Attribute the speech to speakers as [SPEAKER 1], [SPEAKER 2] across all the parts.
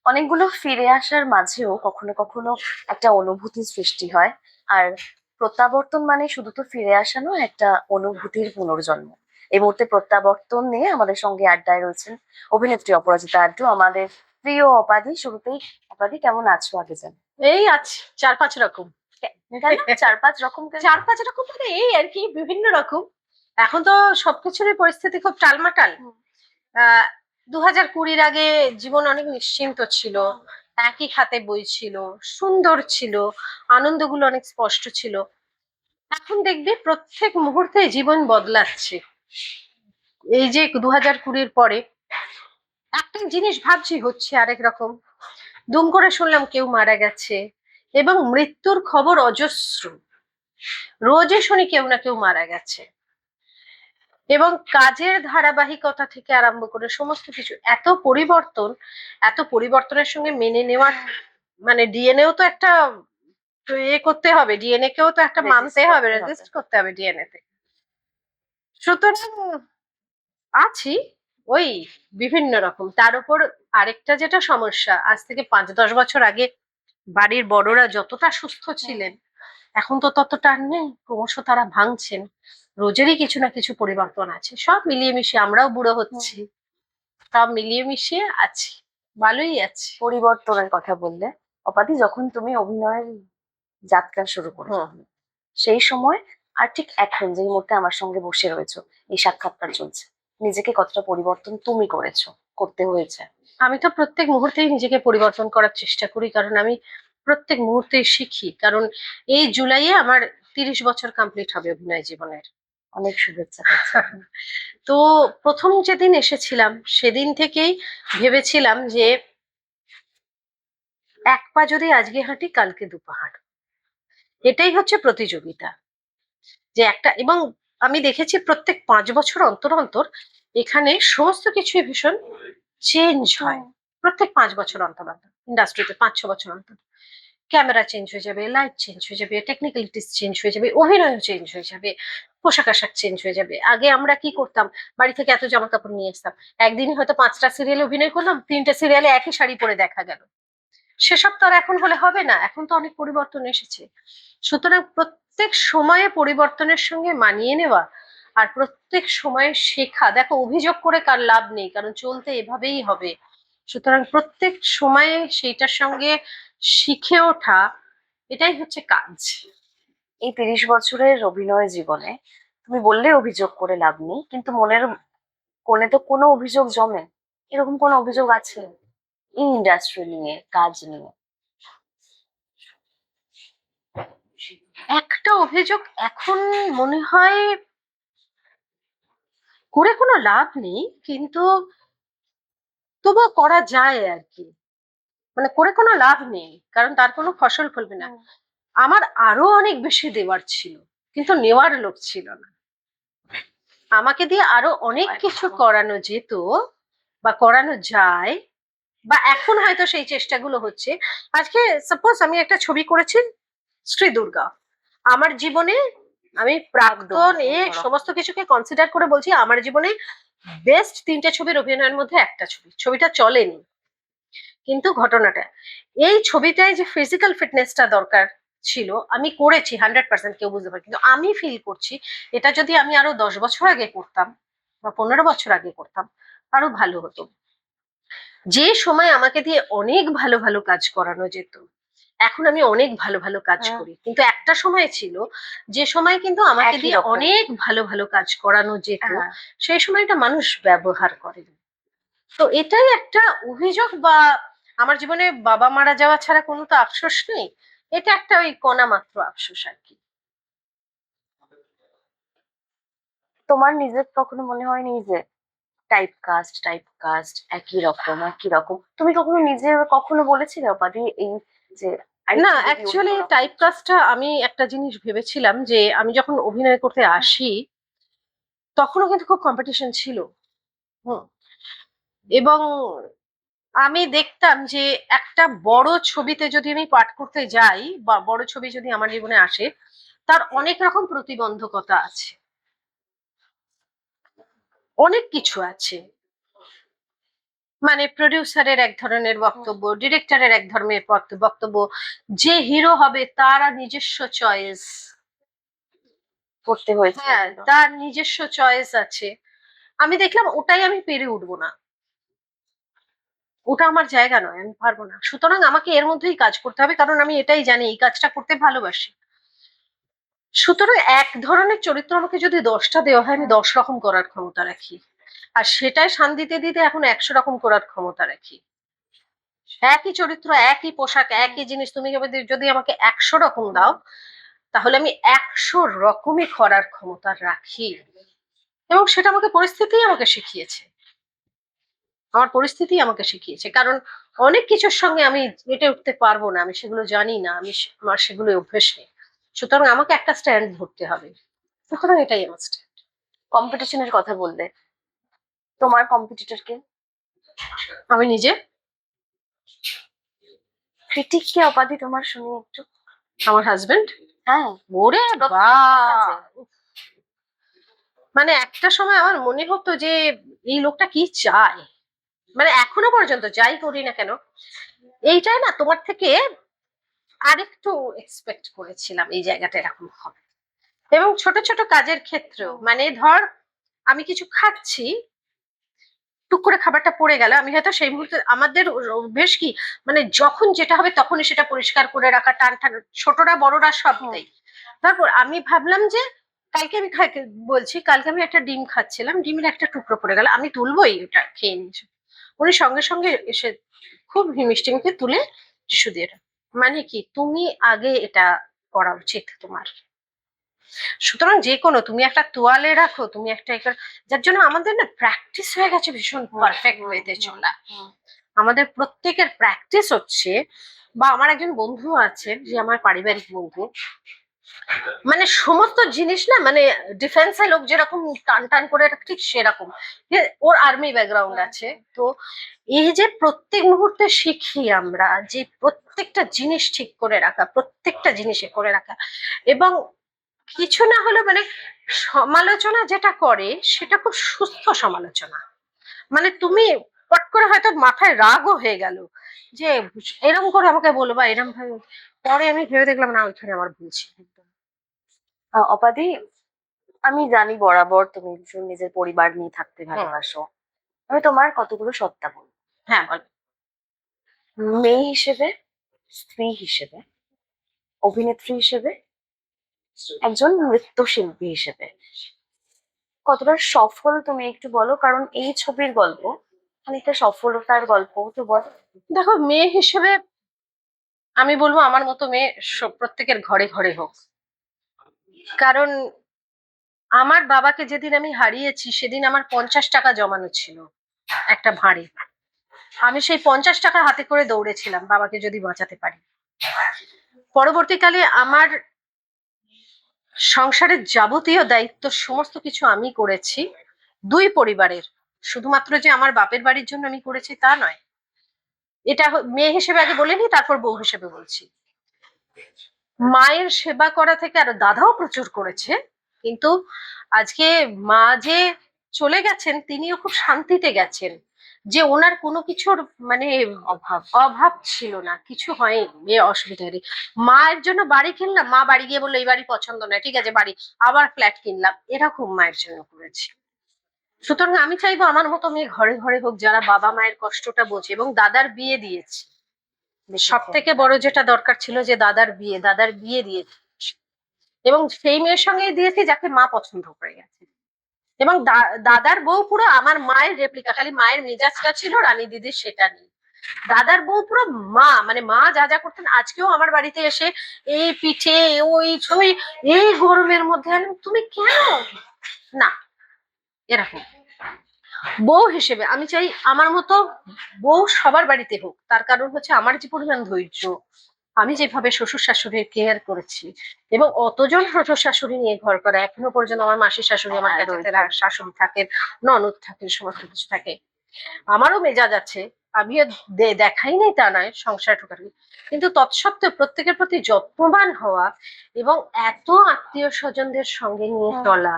[SPEAKER 1] অনেকগুলো ফিরে আসার মাঝেও কখনো কখনো একটা অনুভূতি সৃষ্টি হয়। আর প্রত্যাবর্তন মানে শুধু তো ফিরে আসা নয়, একটা অনুভূতির পুনর্জন্ম। এই মুহূর্তে প্রত্যাবর্তন নিয়ে আমাদের সঙ্গে আড্ডায় রয়েছেন অভিনেত্রী অপরাজিতা আড্ডু, আমাদের প্রিয় অপাদি। শুরুতেই অপাদি, কেমন আছো আগে জান?
[SPEAKER 2] এই আছে 4-5 রকম।
[SPEAKER 1] কেন 4-5 রকম কেন?
[SPEAKER 2] 4-5 রকম মানে এই আর কি, বিভিন্ন রকম। এখন তো সবকিছুরই পরিস্থিতি খুব টালমাটাল। 2020-র আগে জীবন অনেক নিশ্চিন্ত ছিল, একই খাতে বই ছিল, সুন্দর ছিল, আনন্দগুলো অনেক স্পষ্ট ছিল। এখন দেখবি প্রত্যেক মুহূর্তে জীবন বদলাচ্ছে। এই যে 2020-র পরে একটা জিনিস ভাবছি হচ্ছে আরেক রকম। দুম করে শুনলাম কেউ মারা গেছে, এবং মৃত্যুর খবর অজস্র। রোজই শুনি কেউ না কেউ মারা গেছে, এবং কাজের ধারাবাহিকতা থেকে আরম্ভ করে সমস্ত কিছু এত পরিবর্তন। এত পরিবর্তনের সঙ্গে মেনে নেওয়ার মানে ডিএনএও তো একটা করতে হবে, ডিএনএ কেও তো একটা মানতে হবে, রেজিস্ট করতে হবে ডিএনএ তে। সুতরাং আছি ওই বিভিন্ন রকম। তার উপর আরেকটা যেটা সমস্যা, আজ থেকে 5-10 বছর আগে বাড়ির বড়রা যতটা সুস্থ ছিলেন, এখন তো ততটা নেই, ক্রমশ তারা ভাঙছেন। রোজেরই কিছু না কিছু পরিবর্তন আছে, সব মিলিয়ে মিশিয়ে আমরাও বুড়ো হচ্ছি, সব মিলিয়ে মিশিয়ে আছি, ভালোই আছে।
[SPEAKER 1] পরিবর্তনের কথা বললে অপাদি, যখন তুমি অভিনয়ের যাত্রা শুরু করো সেই সময় আর ঠিক এখন যে মুহূর্তে আমার সঙ্গে বসে রয়েছো, এই সাক্ষাৎকার চলছে, নিজেকে কতটা পরিবর্তন তুমি করেছো, করতে হয়েছে?
[SPEAKER 2] আমি তো প্রত্যেক মুহূর্তেই নিজেকে পরিবর্তন করার চেষ্টা করি, কারণ আমি প্রত্যেক মুহূর্তেই শিখি। কারণ এই জুলাইয়ে আমার 30 বছর কমপ্লিট হবে অভিনয় জীবনের।
[SPEAKER 1] অনেক শুভেচ্ছা।
[SPEAKER 2] তো প্রথম যেদিন এসেছিলাম সেদিন থেকেই ভেবেছিলাম যে এক পা যদি আজকে হাঁটি, কালকে দুপা হাঁটবো। এটাই হচ্ছে প্রতিযোগিতা, যে একটা। এবং আমি দেখেছি প্রত্যেক 5 বছর অন্তর অন্তর এখানে সমস্ত কিছুই ভীষণ চেঞ্জ হয়। প্রত্যেক 5 বছর অন্তর অন্তর ইন্ডাস্ট্রিতে 5-6 বছর অন্তর ক্যামেরা চেঞ্জ হয়ে যাবে, লাইট চেঞ্জ হয়ে যাবে, টেকনিক্যালিটিস চেঞ্জ হয়ে যাবে, অভিনয় চেঞ্জ হয়ে যাবে, পোশাক আশাক চেঞ্জ হয়ে যাবে। আগে আমরা কি করতাম, বাড়ি থেকে এত জামা কাপড় নিয়ে আসতাম, একদিনই হয়তো 5টা সিরিয়ালে অভিনয় করলাম, 3টে সিরিয়ালে একই শাড়ি পরে দেখা গেল। সেসব তো আর এখন হলে হবে না, এখন তো অনেক পরিবর্তন এসেছে। সুতরাং প্রত্যেক সময়ে পরিবর্তনের সঙ্গে মানিয়ে নেওয়া, আর প্রত্যেক সময়ে শেখা। দেখো, অভিযোগ করে কার লাভ নেই, কারণ চলতে এভাবেই হবে। সুতরাং প্রত্যেক সময়ে সেইটার সঙ্গে শিখে ওঠা, এটাই হচ্ছে কাজ।
[SPEAKER 1] এই 30 বছরের অভিনয় জীবনে তুমি বললে অভিযোগ করে লাভ নেই, কিন্তু মনের কোণে তো কোনো অভিযোগ জমে। এরকম কোনো অভিযোগ আছে এই ইন্ডাস্ট্রি নিয়ে, কাজ নিয়ে?
[SPEAKER 2] একটা অভিযোগ এখন মনে হয় করে কোনো লাভ নেই, কিন্তু তবুও করা যায় আর কি। মানে করে কোনো লাভ নেই, কারণ তার কোনো ফসল ফলবে না। আমার আরো অনেক বেশি দেওয়ার ছিল, কিন্তু নেওয়ার লোক ছিল না। আমাকে দিয়ে আরো অনেক কিছু করানো যেত, বা করানো যায়, বা এখন হয়তো সেই চেষ্টাগুলো হচ্ছে। আজকে সাপোজ আমি একটা ছবি করেছি, শ্রী দুর্গা। আমার জীবনে, আমি প্রাক্তন সমস্ত কিছুকে কনসিডার করে বলছি, আমার জীবনে বেস্ট 3টে ছবির অভিনয়ের মধ্যে একটা ছবিটা চলেনি। কিন্তু ঘটনাটা, এই ছবিটায় যে ফিজিক্যাল ফিটনেসটা দরকার ছিল আমি করেছি 100%, কেউ বুঝতে পারে। কিন্তু আমি ফিল করছি এটা যদি আমি আরো 10 বছর আগে করতাম, বা 15 বছর আগে করতাম, আরো ভালো হতো। যে সময় আমাকে দিয়ে অনেক ভালো ভালো কাজ করানো যেত, এখন আমি অনেক ভালো ভালো কাজ করি। কিন্তু একটা সময় ছিল যে সময় কিন্তু আমাকে দিয়ে অনেক ভালো ভালো কাজ করানো যেত, সেই সময়টা মানুষ ব্যবহার করে। তো এটাই একটা অভিযোগ, বা আমার জীবনে বাবা মারা যাওয়া ছাড়া কোনো তো আফসোস নেই। এটা একটা ওই কণা মাত্র আফসোস আর কি।
[SPEAKER 1] তোমার নিজের কখনো মনে হয়নি যে টাইপ কাস্ট একই রকম একই রকম? তুমি কখনো নিজে কখনো বলেছিলে অপাদি এই যে
[SPEAKER 2] না, অ্যাকচুয়ালি টাইপ কাস্টটা আমি একটা জিনিস ভেবেছিলাম, যে আমি যখন অভিনয় করতে আসি তখনও কিন্তু খুব কম্পিটিশন ছিল। হুম। এবং আমি দেখতাম যে একটা বড় ছবিতে যদি আমি পাঠ করতে যাই, বা বড় ছবি যদি আমার জীবনে আসে, তার অনেক রকম প্রতিবন্ধকতা আছে, অনেক কিছু আছে। মানে প্রডিউসারের এক ধরনের বক্তব্য, ডিরেক্টরের এক ধরনের বক্তব্য, যে হিরো হবে তার নিজস্ব চয়েস,
[SPEAKER 1] করতে হয়েছে
[SPEAKER 2] হ্যাঁ
[SPEAKER 1] এগুলো।
[SPEAKER 2] তার নিজস্ব চয়েস আছে। আমি দেখলাম ওটাই আমি পেরে উঠবো না, ওটা আমার জায়গা নয়, আমি পারবো না। সুতরাং আমাকে এর মধ্যেই কাজ করতে হবে, কারণ আমি এটাই জানি এই কাজটা করতে ভালোবাসি। সুতরাং এক ধরনের চরিত্র আমাকে যদি 10টা দেওয়া হয়, আমি 10 রকম করার ক্ষমতা রাখি, আর সেটাই শান দিতে দিতে এখন 100 রকম করার ক্ষমতা রাখি। একই চরিত্র, একই পোশাক, একই জিনিস, তুমি যদি আমাকে 100 রকম দাও, তাহলে আমি 100 রকমই করার ক্ষমতা রাখি। এবং সেটা আমাকে পরিস্থিতি আমাকে শিখিয়েছে, আমার পরিস্থিতি আমাকে শিখিয়েছে। কারণ অনেক কিছুর সঙ্গে আমি মেটে উঠতে পারবো না, আমি সেগুলো জানি না, আমার সেগুলো অভ্যেস নেই। সুতরাং আমাকে একটা স্ট্যান্ড ধরতে হবে, সুতরাং এটাই আমার স্ট্যান্ড।
[SPEAKER 1] কম্পিটিশনের কথা বললে, তোমার কম্পিটিটর কে?
[SPEAKER 2] আমি নিজে।
[SPEAKER 1] ক্রিটিক কে অপাদি তোমার, শুনি একটু।
[SPEAKER 2] আমার হাজবেন্ড।
[SPEAKER 1] হ্যাঁ,
[SPEAKER 2] ওরে
[SPEAKER 1] প্রত্যেকটা
[SPEAKER 2] বাহ,
[SPEAKER 1] কাজে।
[SPEAKER 2] মানে একটা সময় আমার মনে হতো যে এই লোকটা কি চায়, মানে এখনো পর্যন্ত যাই করি না কেন, এইটাই না তোমার থেকে আরেকটু এক্সপেক্ট করেছিলাম এই জায়গাটা এরকম হবে। এবং ছোট ছোট কাজের ক্ষেত্রেও, মানে ধর আমি কিছু খাচ্ছি, টুক করে খাবারটা পড়ে গেল, আমি হয়তো সেই মুহূর্তে, আমাদের অভ্যেস কি, মানে যখন যেটা হবে তখনই সেটা পরিষ্কার করে রাখা, টান টান, ছোটরা বড়রা সবটাই। তারপর আমি ভাবলাম যে কালকে আমি বলছি, কালকে আমি একটা ডিম খাচ্ছিলাম, ডিমের একটা টুকরো পড়ে গেল, আমি তুলবোই, ওটা খেয়ে নিয়েছি। উনি সঙ্গে সঙ্গে এসে খুব মিষ্টি মুখে তুলে টিস্যু দিয়ে দেন। মানে কি, তুমি আগে এটা করা উচিত তোমার। সুতরাং যে কোনো, তুমি একটা তোয়ালে রাখো, তুমি একটা যার জন্য আমাদের না প্র্যাকটিস হয়ে গেছে ভীষণ পারফেক্ট ওয়েতে চলা। আমাদের প্রত্যেকের প্র্যাকটিস হচ্ছে। বা আমার একজন বন্ধু আছে, যে আমার পারিবারিক বন্ধু, মানে সমস্ত জিনিস না, মানে ডিফেন্সে লোক যেরকম টান টান করে রাখে, ঠিক সেরকম। ওর আর্মি ব্যাকগ্রাউন্ড আছে তো, এই যে প্রত্যেক মুহূর্তে শিখি আমরা যে প্রত্যেকটা জিনিস ঠিক করে রাখা, প্রত্যেকটা জিনিসে করে রাখা। এবং কিছু না হলে মানে সমালোচনা যেটা করে সেটা খুব সুস্থ সমালোচনা। মানে তুমি পট করে হয়তো মাথায় রাগও হয়ে গেল যে এরকম করে আমাকে বলো বা এরকম ভাবে, পরে আমি ভেবে দেখলাম না, ওইখানে আমার ভুল ছিল।
[SPEAKER 1] অপাদি, আমি জানি বরাবর তুমি ভীষণ নিজের পরিবার নিয়ে থাকতে ভালোবাসো। আমি তোমার কতগুলো সত্তা বলবো।
[SPEAKER 2] হ্যাঁ বল।
[SPEAKER 1] মেয়ে হিসেবে, স্ত্রী হিসেবে, অভিনেত্রী হিসেবে, একজন নৃত্যশিল্পী হিসেবে কতটা সফল তুমি একটু বলো, কারণ এই ছবির গল্প খানিকটা সফলতার গল্প, তো বলো।
[SPEAKER 2] দেখো, মেয়ে হিসেবে আমি বলবো আমার মতো মেয়ে প্রত্যেকের ঘরে ঘরে হোক। কারণ আমার বাবাকে যেদিন আমি হারিয়েছি, সেদিন আমার 50 টাকা জমানো ছিল একটা ভাঁড়ে। আমি সেই 50 টাকা হাতে করে দৌড়েছিলাম বাবাকে যদি বাঁচাতে পারি। পরবর্তীকালে আমার সংসারের যাবতীয় দায়িত্ব সমস্ত কিছু আমি করেছি, দুই পরিবারের। শুধুমাত্র যে আমার বাপের বাড়ির জন্য আমি করেছি তা নয়। এটা মেয়ে হিসেবে আগে বলে নি, তারপর বউ হিসেবে বলছি। মায়ের সেবা করা থেকে, আর দাদাও প্রচুর করেছে, কিন্তু আজকে মা যে চলে গেছেন, তিনিও খুব শান্তিতে গেছেন, যে ওনার কোনো কিছুর মানে অভাব ছিল না, কিছু হয়নি অসুবিধা নেই। মায়ের জন্য বাড়ি কিনলাম, মা বাড়ি গিয়ে বললো এই বাড়ি পছন্দ নয়, ঠিক আছে বাড়ি, আবার ফ্ল্যাট কিনলাম, এরকম মায়ের জন্য করেছি। সুতরাং আমি চাইবো আমার মতো মেয়ে ঘরে ঘরে হোক, যারা বাবা মায়ের কষ্টটা বোঝে। এবং দাদার বিয়ে দিয়েছি, সব থেকে বড় যেটা দরকার ছিল, যে দাদার বিয়ে দিয়েছি, এবং সেই মেয়ের সঙ্গে দিয়েছি যাকে মা পছন্দ করে গেছে। এবং দাদার বউ পুরো আমার মায়ের রেপ্লিকা, খালি মায়ের মেজাজটা ছিল রানী দিদির সেটা নেই। দাদার বউ পুরো মা, মানে মা যা যা করতেন, আজকেও আমার বাড়িতে এসে এই পিঠে, ওই ছই, এই গরমের মধ্যে, তুমি কেন না, এরকম। বউ হিসেবে আমি চাই আমার মতো বউ সবার বাড়িতে হোক। তার কারণ হচ্ছে আমার যে পরিমাণ ধৈর্য, আমি যেভাবে শ্বশুর শাশুড়ির কেয়ার করেছি, এবং অতজন শ্বশুর শাশুড়ি নিয়ে ঘর করা, এখনো পর্যন্ত আমার মাসির শাশুড়ি, আমার কাছে শাশুড়ি থাকেন, ননদ থাকে, সমস্ত কিছু থাকে। আমারও মেজাজ আছে, আমিও দেখাই নাই তা নয় সংসার ঠোকার, কিন্তু তৎসত্ত্বেও প্রত্যেকের প্রতি যত্নবান হওয়া, এবং এত আত্মীয় স্বজনদের সঙ্গে নিয়ে চলা,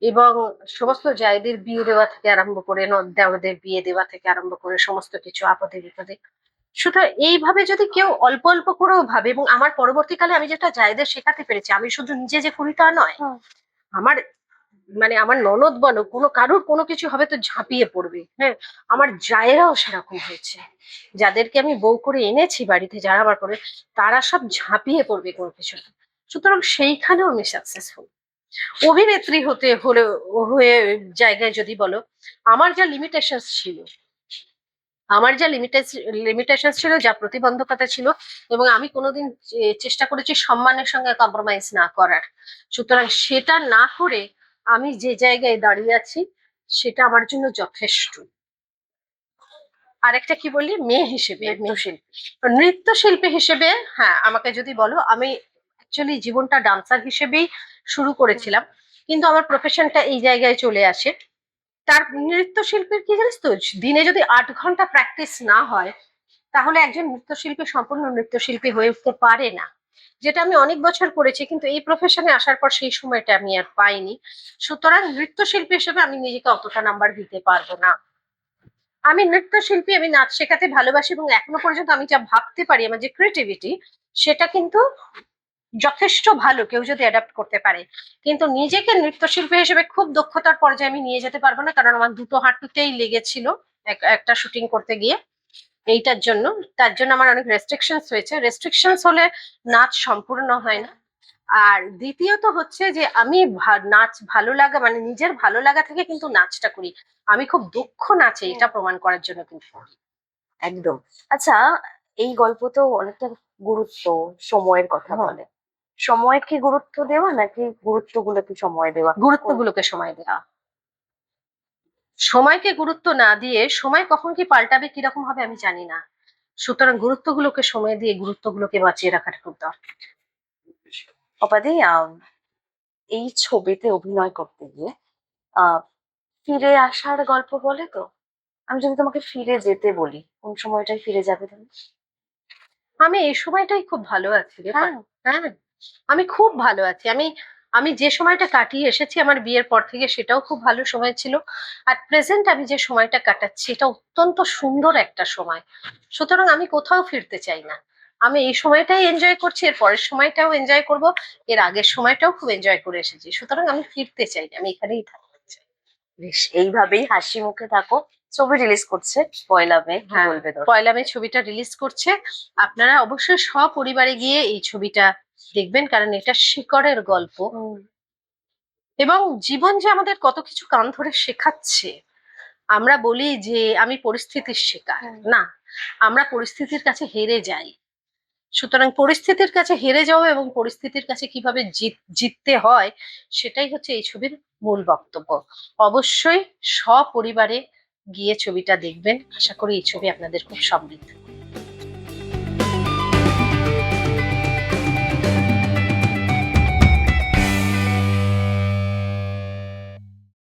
[SPEAKER 2] এবং সমস্ত জায়দের বিয়ে দেওয়া থেকে আরম্ভ করে দেওয়াদের বিয়ে দেওয়া থেকে আরম্ভ করে সমস্ত কিছু আপদে বিপদে। সুতরাং এইভাবে যদি কেউ অল্প অল্প করেও ভাবে, এবং আমার পরবর্তীকালে আমি যেটা জায়দের শেখাতে পেরেছি, আমি শুধু নিজে যে করি তা নয়, আমার মানে আমার ননদ বলো, কোনো কারুর কোনো কিছু হবে তো ঝাঁপিয়ে পড়বে। হ্যাঁ, আমার জায়েরাও সেরকম হয়েছে, যাদেরকে আমি বউ করে এনেছি বাড়িতে, যারা আমার পরে, তারা সব ঝাঁপিয়ে পড়বে কোনো কিছু। সুতরাং সেইখানেও আমি সাকসেসফুল। অভিনেত্রী হতে হলে হয়ে জায়গায় যদি বলো, আমার যা লিমিটেশন ছিল, লিমিটেশন ছিল, যা প্রতিবন্ধকতা ছিল, এবং আমি কোনোদিন চেষ্টা করেছি সম্মানের সঙ্গে কম্প্রোমাইজ না করার। সুতরাং সেটা না করে আমি যে জায়গায় দাঁড়িয়ে আছি, সেটা আমার জন্য যথেষ্ট। আরেকটা কি বললি, মেয়ে হিসেবে, নৃত্যশিল্পী হিসেবে, হ্যাঁ, আমাকে যদি বলো, আমি অ্যাকচুয়ালি জীবনটা ডান্সার হিসেবেই শুরু করেছিলাম, কিন্তু আমার প্রফেশনটা এই জায়গায় চলে আসে। তার নৃত্যশিল্পীর কি জানিস তো, দিনে যদি 8 ঘন্টা প্র্যাকটিস না হয়, তাহলে একজন নৃত্যশিল্পী সম্পূর্ণ নৃত্যশিল্পী হয়ে উঠতে পারে না। যেটা আমি অনেক বছর করেছি, কিন্তু এই প্রফেশনে আসার পর সেই সময়টা আমি আর পাইনি। সুতরাং নৃত্যশিল্পী হিসেবে আমি নিজেকে অতটা নাম্বার দিতে পারবো না। আমি নৃত্যশিল্পী, আমি নাচ শেখাতে ভালোবাসি, এবং এখনো পর্যন্ত আমি যা ভাবতে পারি, আমার যে ক্রিয়েটিভিটি, সেটা কিন্তু যথেষ্ট ভালো কেউ যদি অ্যাডাপ্ট করতে পারে। কিন্তু নিজেকে নৃত্যশিল্পী হিসেবে খুব দক্ষতার পর্যায়ে আমি নিয়ে যেতে পারবো না, কারণ আমার দুটো হাঁটুতেই লেগেছিল একটা শুটিং করতে গিয়ে। এইটার জন্য, তার জন্য আমার অনেক রেস্ট্রিকশনস হয়েছে। রেস্ট্রিকশনস হলে নাচ সম্পূর্ণ হয় না। আর দ্বিতীয়ত হচ্ছে যে আমি নাচ ভালো লাগা, মানে নিজের ভালো লাগা থেকে কিন্তু নাচটা করি। আমি খুব দক্ষ নাচে, এটা প্রমাণ করার জন্য কিন্তু করি।
[SPEAKER 1] একদম। আচ্ছা, এই গল্প তো অনেকটা গুরুত্ব, সময়ের কথা বলে। সময়কে গুরুত্ব দেওয়া নাকি গুরুত্বগুলোকে সময় দেওয়া?
[SPEAKER 2] গুরুত্বগুলোকে সময় দেওয়া। সময়কে গুরুত্ব না দিয়ে, সময় কখন কি পাল্টাবে, কিরকম হবে আমি জানি না। সুতরাং গুরুত্বগুলোকে সময় দিয়ে গুরুত্বগুলোকে বাঁচিয়ে রাখাটা খুব দরকার।
[SPEAKER 1] অপাদি, এই ছবিতে অভিনয় করতে গিয়ে আহ ফিরে আসার গল্প বলে তো? আমি যদি তোমাকে ফিরে যেতে বলি, কোন সময়টায় ফিরে যাবে তুমি?
[SPEAKER 2] আমি এই সময়টাই খুব ভালো আছি রে।
[SPEAKER 1] হ্যাঁ।
[SPEAKER 2] হ্যাঁ, আমি খুব ভালো আছি। আমি আমি যে সময়টা কাটিয়ে এসেছি আমার বিয়ের পর থেকে, সেটাও খুব ভালো সময় ছিল। আর প্রেজেন্ট আমি যে সময়টা কাটাচ্ছি, এটা অত্যন্ত সুন্দর একটা সময়। সুতরাং আমি কোথাও ফিরতে চাই না। আমি এই সময়টাই এনজয় করছি, এর পরের সময়টাও এনজয় করব, এর আগের সময়টাও খুব এনজয় করে এসেছি। সুতরাং আমি ফিরতে চাই না, আমি এখানেই থাকতে চাই।
[SPEAKER 1] বেশ, এইভাবেই হাসি মুখে থাকো। ছবি রিলিজ করছে 1লা মে, কি
[SPEAKER 2] হ্যাঁ,
[SPEAKER 1] বলবে দর্শক?
[SPEAKER 2] 1লা মে ছবিটা রিলিজ করছে। আপনারা অবশ্যই সপরিবারে গিয়ে এই ছবিটা দেখবেন, কারণ এটা শিকড়ের গল্প। এবং জীবন যে আমাদের কত কিছু কান ধরে শেখাচ্ছে। আমরা বলি যে আমি পরিস্থিতির শিকার, না, আমরা পরিস্থিতির কাছে হেরে যাই। সুতরাং পরিস্থিতির কাছে হেরে যাওয়া এবং পরিস্থিতির কাছে কিভাবে জিততে হয়, সেটাই হচ্ছে এই ছবির মূল বক্তব্য। অবশ্যই সপরিবারে গিয়ে ছবিটা দেখবেন। আশা করি এই ছবি আপনাদের খুব সমৃদ্ধ